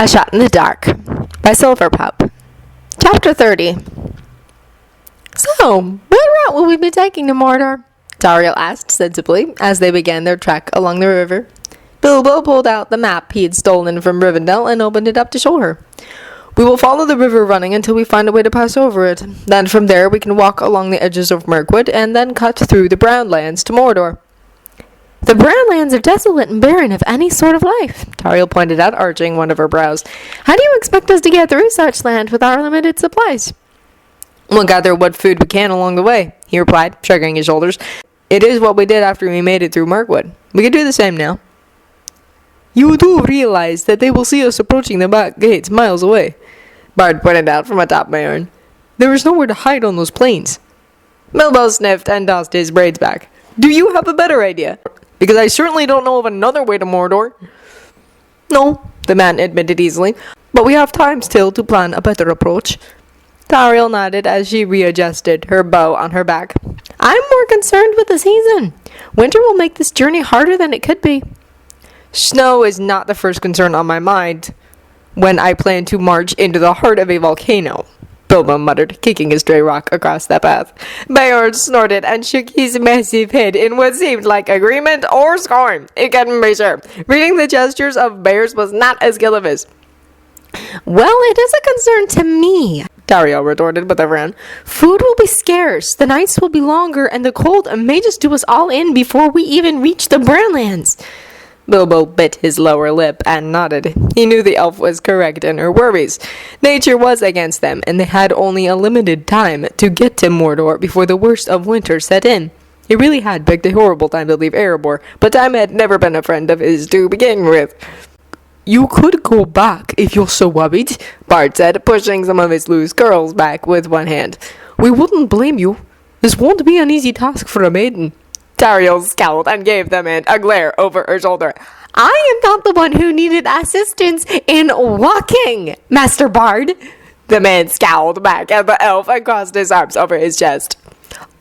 A Shot in the Dark by Silverpup. Chapter 30. So, what route will we be taking to Mordor? Tauriel asked sensibly as they began their trek along the river. Bilbo pulled out the map he had stolen from Rivendell and opened it up to show her. We will follow the river running until we find a way to pass over it. Then from there we can walk along the edges of Mirkwood and then cut through the Brown Lands to Mordor. The Brown Lands are desolate and barren of any sort of life, Tauriel pointed out, arching one of her brows. How do you expect us to get through such land with our limited supplies? We'll gather what food we can along the way, he replied, shrugging his shoulders. It is what we did after we made it through Mirkwood. We can do the same now. You do realize that they will see us approaching the back gates miles away, Bard pointed out from atop Beorn. There is nowhere to hide on those plains. Bilbo sniffed and tossed his braids back. Do you have a better idea? Because I certainly don't know of another way to Mordor. No, the man admitted easily, but we have time still to plan a better approach. Tauriel nodded as she readjusted her bow on her back. I'm more concerned with the season. Winter will make this journey harder than it could be. Snow is not the first concern on my mind when I plan to march into the heart of a volcano, Bilbo muttered, kicking a stray rock across the path. Beorn snorted and shook his massive head in what seemed like agreement or scorn. He couldn't be sure. Reading the gestures of bears was not a skill of his. Well, it is a concern to me, Tauriel retorted with a frown. Food will be scarce, the nights will be longer, and the cold may just do us all in before we even reach the Brownlands. Bilbo bit his lower lip and nodded. He knew the elf was correct in her worries. Nature was against them, and they had only a limited time to get to Mordor before the worst of winter set in. He really had picked a horrible time to leave Erebor, but time had never been a friend of his to begin with. You could go back if you're so worried, Bard said, pushing some of his loose curls back with one hand. We wouldn't blame you. This won't be an easy task for a maiden. Tauriel scowled and gave the man a glare over her shoulder. I am not the one who needed assistance in walking, Master Bard. The man scowled back at the elf and crossed his arms over his chest.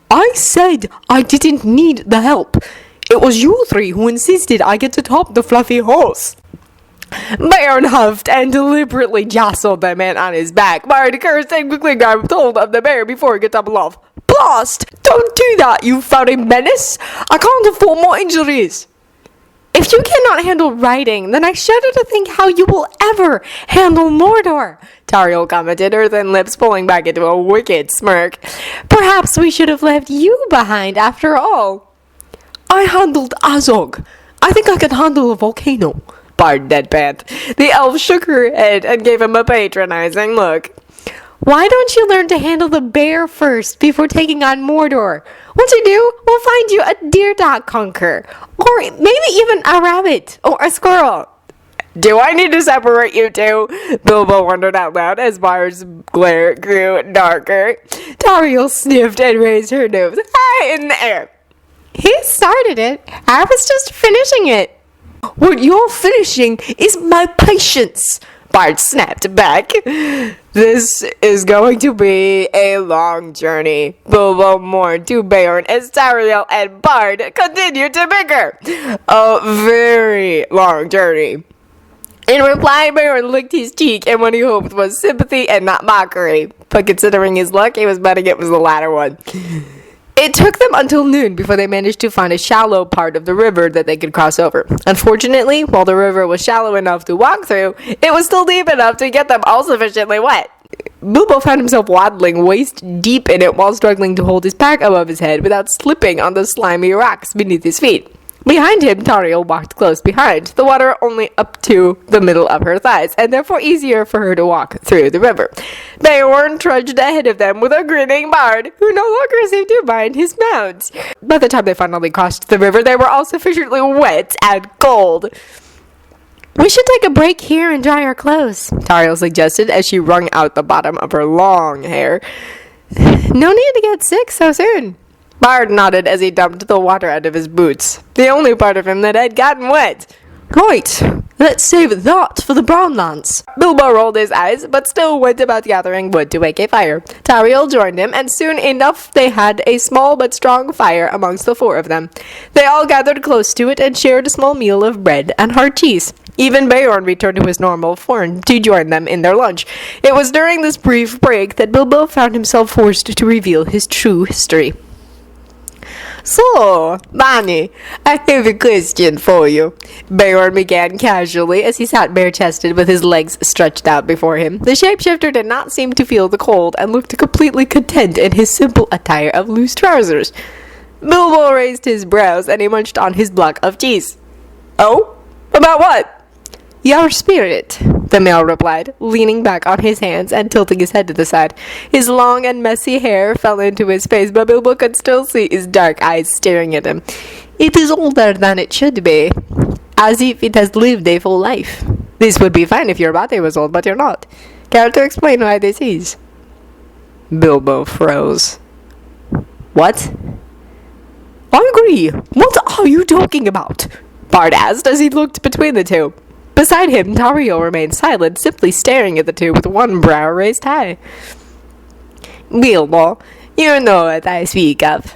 I said I didn't need the help. It was you three who insisted I get to top the fluffy horse. Beorn huffed and deliberately jostled the man on his back. Bard cursed and quickly grabbed hold of the bear before he could tumble off. Blast! Don't do that, you furry menace! I can't afford more injuries! If you cannot handle riding, then I shudder to think how you will ever handle Mordor, Tauriel commented, her thin lips pulling back into a wicked smirk. Perhaps we should have left you behind after all. I handled Azog. I think I can handle a volcano, Bard deadpanned. The elf shook her head and gave him a patronizing look. Why don't you learn to handle the bear first before taking on Mordor? Once you do, we'll find you a deer to conquer. Or maybe even a rabbit or a squirrel. Do I need to separate you two? Bilbo wondered out loud as Bard's glare grew darker. Tauriel sniffed and raised her nose high in the air. He started it. I was just finishing it. What you're finishing is my patience, Bard snapped back. This is going to be a long journey, Bilbo mourned to Beorn as Tauriel and Bard continued to bicker. A very long journey. In reply, Beorn licked his cheek in what he hoped was sympathy and not mockery. But considering his luck, he was betting it was the latter one. It took them until noon before they managed to find a shallow part of the river that they could cross over. Unfortunately, while the river was shallow enough to walk through, it was still deep enough to get them all sufficiently wet. Bilbo found himself waddling waist deep in it while struggling to hold his pack above his head without slipping on the slimy rocks beneath his feet. Behind him, Tauriel walked close behind, the water only up to the middle of her thighs, and therefore easier for her to walk through the river. Beorn trudged ahead of them with a grinning Bard, who no longer seemed to mind his mount. By the time they finally crossed the river, they were all sufficiently wet and cold. We should take a break here and dry our clothes, Tauriel suggested as she wrung out the bottom of her long hair. No need to get sick so soon. Bard nodded as he dumped the water out of his boots, the only part of him that had gotten wet. Right, let's save that for the Brownlands. Bilbo rolled his eyes, but still went about gathering wood to make a fire. Tauriel joined him, and soon enough they had a small but strong fire amongst the four of them. They all gathered close to it and shared a small meal of bread and hard cheese. Even Beorn returned to his normal form to join them in their lunch. It was during this brief break that Bilbo found himself forced to reveal his true history. So, Manny, I have a question for you. Beorn began casually as he sat bare-chested with his legs stretched out before him. The shapeshifter did not seem to feel the cold and looked completely content in his simple attire of loose trousers. Bilbo raised his brows and he munched on his block of cheese. Oh? About what? Your spirit, the male replied, leaning back on his hands and tilting his head to the side. His long and messy hair fell into his face, but Bilbo could still see his dark eyes staring at him. It is older than it should be, as if it has lived a full life. This would be fine if your body was old, but you're not. Care to explain why this is? Bilbo froze. What? I agree. What are you talking about? Bard asked as he looked between the two. Beside him, Tauriel remained silent, simply staring at the two with one brow raised high. Bilbo, you know what I speak of,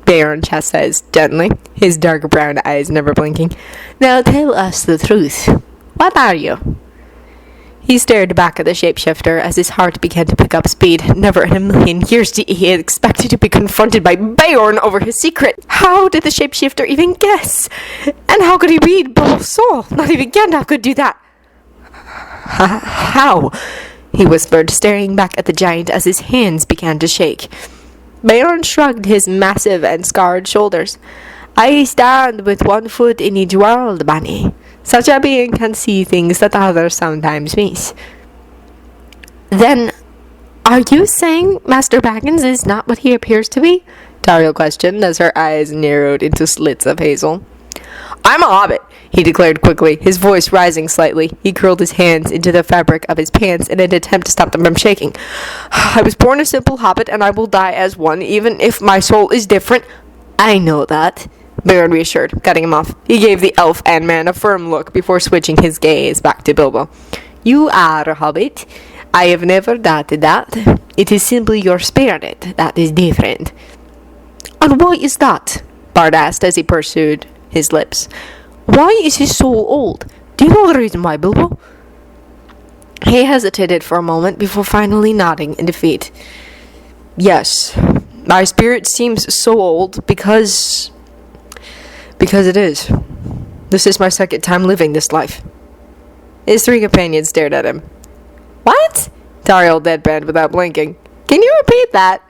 Beorn says gently, his dark brown eyes never blinking. Now tell us the truth. What are you? He stared back at the shapeshifter as his heart began to pick up speed. Never in a million years did he expect to be confronted by Beorn over his secret. How did the shapeshifter even guess? And how could he read Bilbo's soul? Not even Gandalf could do that. How? He whispered, staring back at the giant as his hands began to shake. Beorn shrugged his massive and scarred shoulders. I stand with one foot in each world, Bunny. Such a being can see things that others sometimes miss. Then, are you saying Master Baggins is not what he appears to be? Tauriel questioned as her eyes narrowed into slits of hazel. I'm a hobbit, he declared quickly, his voice rising slightly. He curled his hands into the fabric of his pants in an attempt to stop them from shaking. I was born a simple hobbit, and I will die as one, even if my soul is different. I know that, Beorn reassured, cutting him off. He gave the elf and man a firm look before switching his gaze back to Bilbo. You are a hobbit. I have never doubted that. It is simply your spirit that is different. And why is that? Bard asked as he pursued his lips. Why is his soul old? Do you know the reason why, Bilbo? He hesitated for a moment before finally nodding in defeat. Yes, my spirit seems so old because it is. This is my second time living this life. His three companions stared at him. What? Tauriel deadpanned without blinking. Can you repeat that?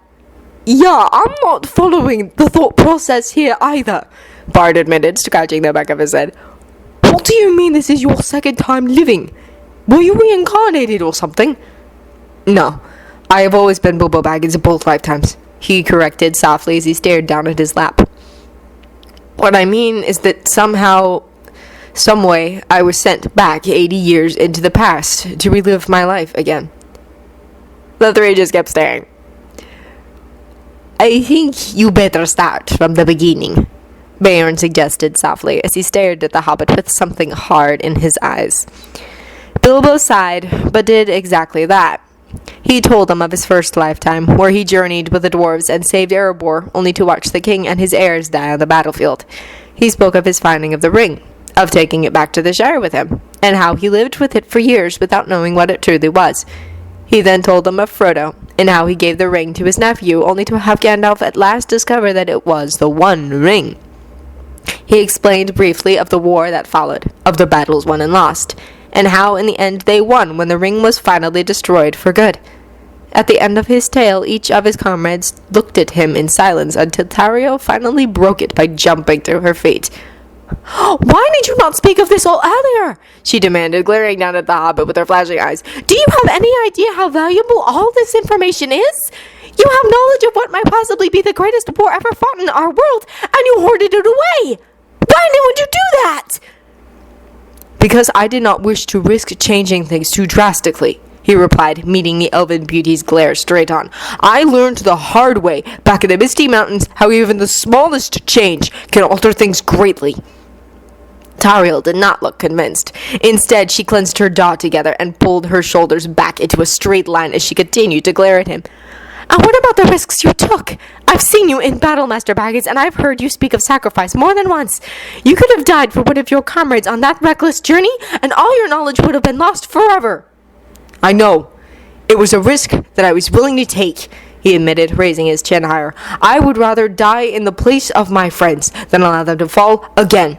Yeah, I'm not following the thought process here either, Bard admitted, scratching the back of his head. What do you mean this is your second time living? Were you reincarnated or something? No, I have always been Bilbo Baggins in both lifetimes, he corrected softly as he stared down at his lap. What I mean is that somehow, someway, I was sent back 80 years into the past to relive my life again. The three just kept staring. I think you better start from the beginning, Beorn suggested softly as he stared at the hobbit with something hard in his eyes. Bilbo sighed, but did exactly that. He told them of his first lifetime, where he journeyed with the dwarves and saved Erebor, only to watch the king and his heirs die on the battlefield. He spoke of his finding of the ring, of taking it back to the Shire with him, and how he lived with it for years without knowing what it truly was. He then told them of Frodo, and how he gave the ring to his nephew, only to have Gandalf at last discover that it was the One Ring. He explained briefly of the war that followed, of the battles won and lost, and how in the end they won when the ring was finally destroyed for good. At the end of his tale, each of his comrades looked at him in silence until Tauriel finally broke it by jumping to her feet. Why did you not speak of this all earlier? She demanded, glaring down at the hobbit with her flashing eyes. Do you have any idea how valuable all this information is? You have knowledge of what might possibly be the greatest war ever fought in our world, and you hoarded it away. Why would you do that? Because I did not wish to risk changing things too drastically, he replied, meeting the elven beauty's glare straight on. I learned the hard way, back in the Misty Mountains, how even the smallest change can alter things greatly. Tauriel did not look convinced. Instead, she clenched her jaw together and pulled her shoulders back into a straight line as she continued to glare at him. And what about the risks you took? I've seen you in battle, Master Baggins, and I've heard you speak of sacrifice more than once. You could have died for one of your comrades on that reckless journey, and all your knowledge would have been lost forever. I know. It was a risk that I was willing to take, he admitted, raising his chin higher. I would rather die in the place of my friends than allow them to fall again.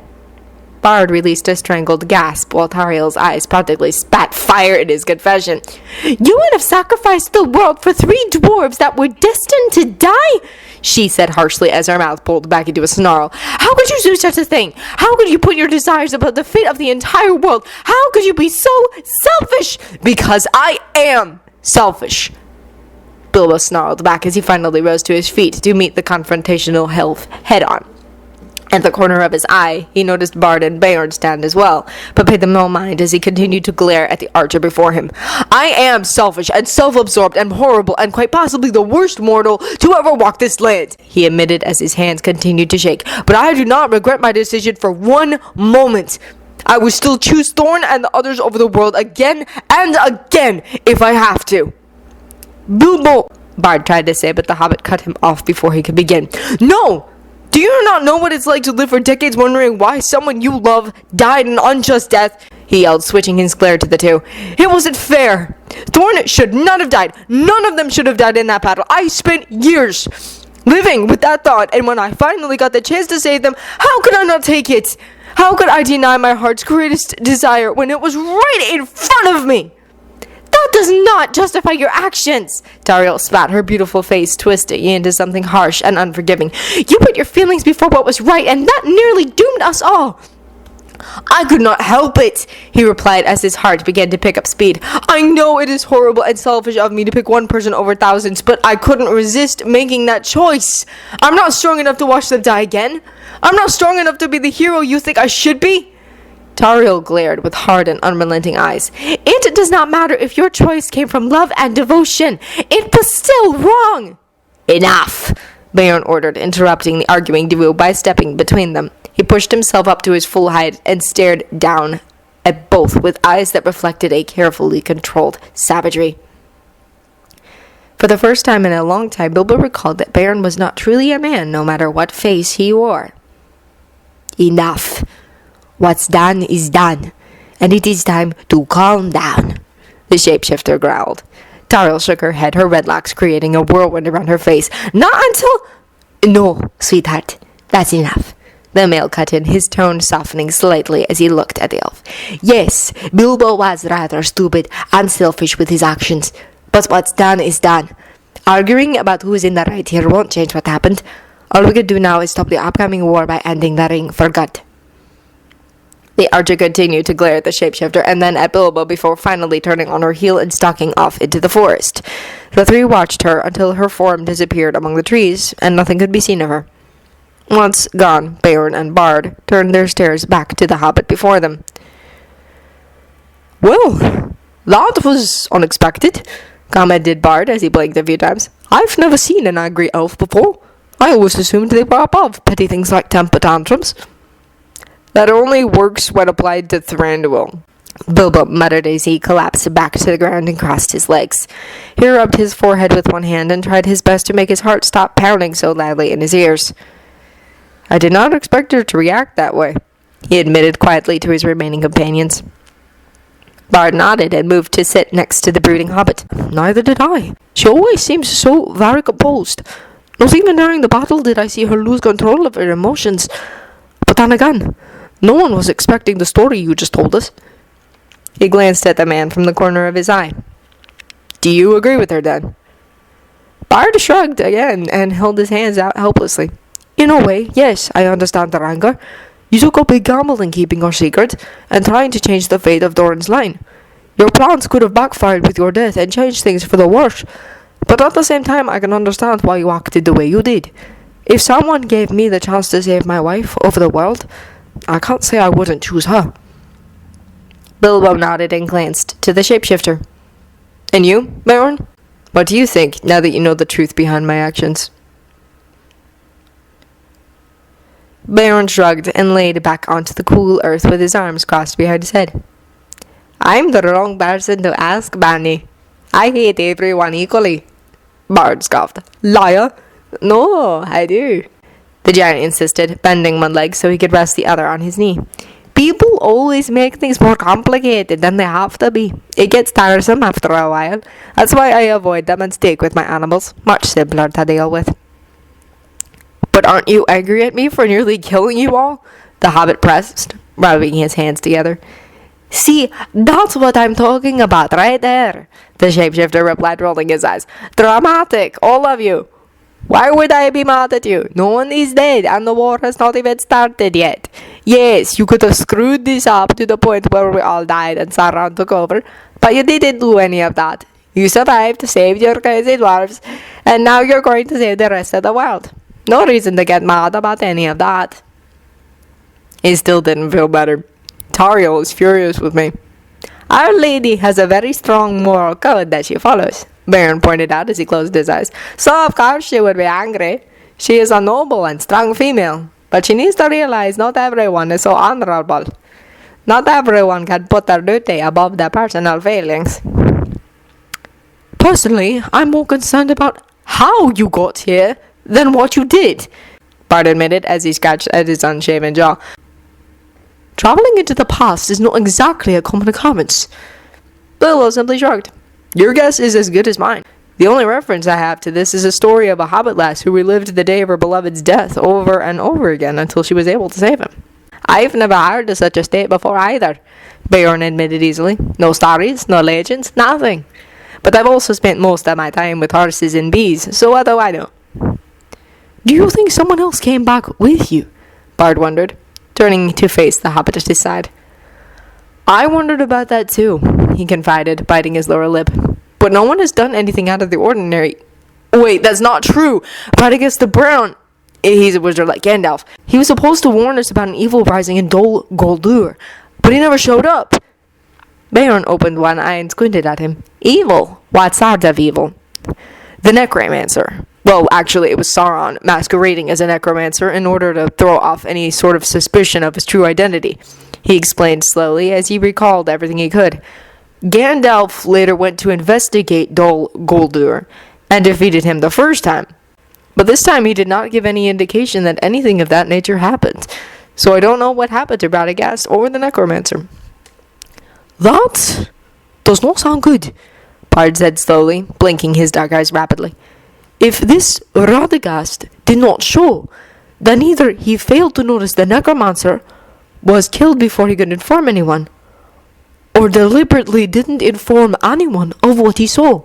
Bard released a strangled gasp while Tariel's eyes practically spat fire at his confession. You would have sacrificed the world for 3 dwarves that were destined to die? She said harshly as her mouth pulled back into a snarl. How could you do such a thing? How could you put your desires above the fate of the entire world? How could you be so selfish? Because I am selfish. Bilbo snarled back as he finally rose to his feet to meet the confrontational head on. At the corner of his eye, he noticed Bard and Beorn stand as well, but paid them no mind as he continued to glare at the archer before him. I am selfish and self-absorbed and horrible and quite possibly the worst mortal to ever walk this land, he admitted as his hands continued to shake. But I do not regret my decision for one moment. I would still choose Thorin and the others over the world again and again if I have to. Bilbo, Bard tried to say, but the hobbit cut him off before he could begin. No! Do you not know what it's like to live for decades wondering why someone you love died an unjust death? He yelled, switching his glare to the two. It wasn't fair. Thorin should not have died. None of them should have died in that battle. I spent years living with that thought, and when I finally got the chance to save them, how could I not take it? How could I deny my heart's greatest desire when it was right in front of me? That does not justify your actions, Tariel spat, her beautiful face twisting into something harsh and unforgiving. You put your feelings before what was right, and that nearly doomed us all. I could not help it, he replied as his heart began to pick up speed. I know it is horrible and selfish of me to pick one person over thousands, but I couldn't resist making that choice. I'm not strong enough to watch them die again. I'm not strong enough to be the hero you think I should be. Tariel glared with hard and unrelenting eyes. It does not matter if your choice came from love and devotion. It was still wrong. Enough, Beorn ordered, interrupting the arguing duo by stepping between them. He pushed himself up to his full height and stared down at both with eyes that reflected a carefully controlled savagery. For the first time in a long time, Bilbo recalled that Beorn was not truly a man, no matter what face he wore. Enough. What's done is done, and it is time to calm down, the shapeshifter growled. Tariel shook her head, her red locks creating a whirlwind around her face. Not until... No, sweetheart, that's enough. The male cut in, his tone softening slightly as he looked at the elf. Yes, Bilbo was rather stupid and selfish with his actions, but what's done is done. Arguing about who's in the right here won't change what happened. All we can do now is stop the upcoming war by ending the ring for good. The archer continued to glare at the shapeshifter and then at Bilbo before finally turning on her heel and stalking off into the forest. The 3 watched her until her form disappeared among the trees and nothing could be seen of her. Once gone, Beorn and Bard turned their stares back to the hobbit before them. Well, that was unexpected, commented Bard as he blinked a few times. I've never seen an angry elf before. I always assumed they were above petty things like temper tantrums. That only works when applied to Thranduil, Bilbo muttered as he collapsed back to the ground and crossed his legs. He rubbed his forehead with one hand and tried his best to make his heart stop pounding so loudly in his ears. I did not expect her to react that way, he admitted quietly to his remaining companions. Bard nodded and moved to sit next to the brooding hobbit. Neither did I. She always seems so very composed. Not even during the battle did I see her lose control of her emotions. But then again, no one was expecting the story you just told us. He glanced at the man from the corner of his eye. Do you agree with her, then? Bard shrugged again and held his hands out helplessly. In a way, yes, I understand her anger. You took a big gamble in keeping our secret and trying to change the fate of Thorin's line. Your plans could have backfired with your death and changed things for the worse. But at the same time, I can understand why you acted the way you did. If someone gave me the chance to save my wife over the world, I can't say I wouldn't choose her. Bilbo nodded and glanced to the shapeshifter. And you, Beorn? What do you think, now that you know the truth behind my actions? Beorn shrugged and laid back onto the cool earth with his arms crossed behind his head. I'm the wrong person to ask, Banny. I hate everyone equally. Bard scoffed. Liar! No, I do. The giant insisted, bending one leg so he could rest the other on his knee. People always make things more complicated than they have to be. It gets tiresome after a while. That's why I avoid them and stick with my animals. Much simpler to deal with. But aren't you angry at me for nearly killing you all? The hobbit pressed, rubbing his hands together. See, that's what I'm talking about right there, the shapeshifter replied, rolling his eyes. Dramatic, all of you. Why would I be mad at you? No one is dead, and the war has not even started yet. Yes, you could have screwed this up to the point where we all died and Sauron took over, but you didn't do any of that. You survived, saved your crazy dwarves, and now you're going to save the rest of the world. No reason to get mad about any of that. He still didn't feel better. Tauriel is furious with me. Our lady has a very strong moral code that she follows, Baron pointed out as he closed his eyes. So of course she would be angry. She is a noble and strong female, but she needs to realize not everyone is so honorable. Not everyone can put their duty above their personal feelings. Personally, I'm more concerned about how you got here than what you did, Bart admitted as he scratched at his unshaven jaw. Traveling into the past is not exactly a common occurrence. Bilbo simply shrugged. Your guess is as good as mine. The only reference I have to this is a story of a hobbit lass who relived the day of her beloved's death over and over again until she was able to save him. I've never heard of such a state before either, Beorn admitted easily. No stories, no legends, nothing. But I've also spent most of my time with horses and bees, so what do I know? Do you think someone else came back with you? Bard wondered, turning to face the hobbit at his side. I wondered about that too, he confided, biting his lower lip. But no one has done anything out of the ordinary. Wait, that's not true. But I guess the brown... He's a wizard like Gandalf. He was supposed to warn us about an evil rising in Dol Guldur, but he never showed up. Beorn opened one eye and squinted at him. Evil? What sort of evil? The necromancer. Well, actually, it was Sauron masquerading as a necromancer in order to throw off any sort of suspicion of his true identity. He explained slowly as he recalled everything he could. Gandalf later went to investigate Dol Guldur and defeated him the first time. But this time he did not give any indication that anything of that nature happened. So I don't know what happened to Radagast or the necromancer. That does not sound good, Bard said slowly, blinking his dark eyes rapidly. If this Radagast did not show, then either he failed to notice the necromancer, was killed before he could inform anyone, or deliberately didn't inform anyone of what he saw.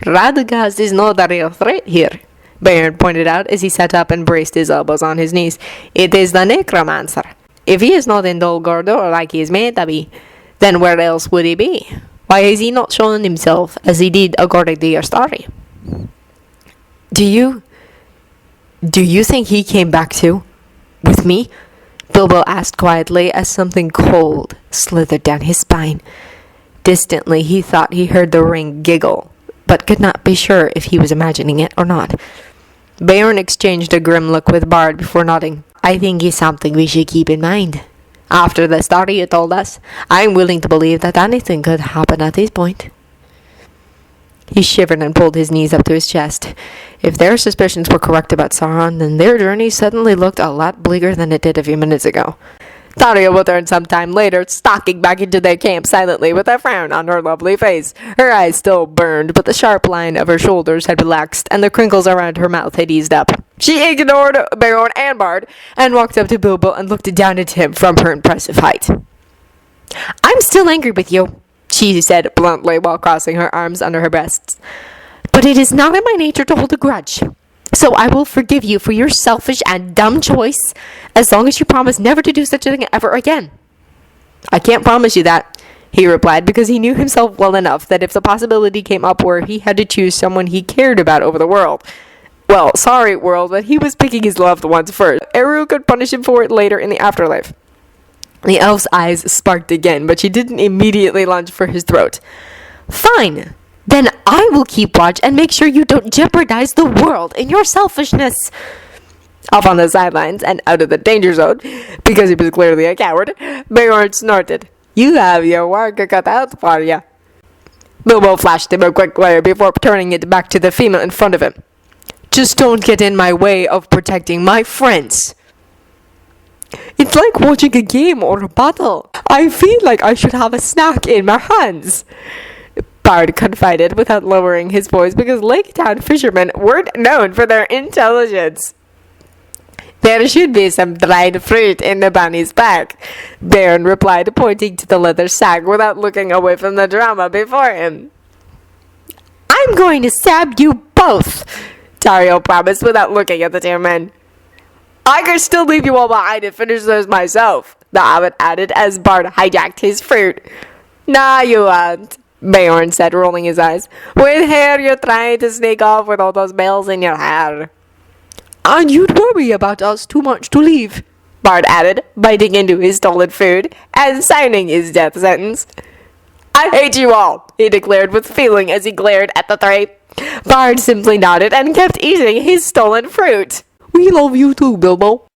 Radagast is not a real threat here, Baird pointed out as he sat up and braced his elbows on his knees. It is the necromancer. If he is not in Dol Guldur like he is meant to be, then where else would he be? Why has he not shown himself as he did according to your story? Do you think he came back too? With me? Bilbo asked quietly as something cold slithered down his spine. Distantly, he thought he heard the ring giggle, but could not be sure if he was imagining it or not. Beorn exchanged a grim look with Bard before nodding. I think it's something we should keep in mind. After the story you told us, I'm willing to believe that anything could happen at this point. He shivered and pulled his knees up to his chest. If their suspicions were correct about Sauron, then their journey suddenly looked a lot bleaker than it did a few minutes ago. Taria returned some time later, stalking back into their camp silently with a frown on her lovely face. Her eyes still burned, but the sharp line of her shoulders had relaxed, and the crinkles around her mouth had eased up. She ignored Beorn and Bard, and walked up to Bilbo and looked down at him from her impressive height. I'm still angry with you, she said bluntly while crossing her arms under her breasts. But it is not in my nature to hold a grudge. So I will forgive you for your selfish and dumb choice, as long as you promise never to do such a thing ever again. I can't promise you that, he replied, because he knew himself well enough that if the possibility came up where he had to choose someone he cared about over the world, well, sorry, world, but he was picking his loved ones first. Eru could punish him for it later in the afterlife. The elf's eyes sparked again, but she didn't immediately lunge for his throat. Fine. Then I will keep watch and make sure you don't jeopardize the world in your selfishness. Off on the sidelines and out of the danger zone, because he was clearly a coward, Beorn snorted. You have your work cut out for you. Bilbo flashed him a quick glare before turning it back to the female in front of him. Just don't get in my way of protecting my friends. It's like watching a game or a battle. I feel like I should have a snack in my hands, Bard confided without lowering his voice because Lake Town fishermen weren't known for their intelligence. There should be some dried fruit in the bunny's back, Baron replied, pointing to the leather sack without looking away from the drama before him. I'm going to stab you both, Tario promised without looking at the two men. I can still leave you all behind and finish those myself, the abbot added as Bard hijacked his fruit. Nah, you won't, Beorn said, rolling his eyes. With hair you're trying to sneak off with all those bells in your hair. And you'd worry about us too much to leave, Bard added, biting into his stolen food and signing his death sentence. I hate you all, he declared with feeling as he glared at the three. Bard simply nodded and kept eating his stolen fruit. We love you too, Bilbo,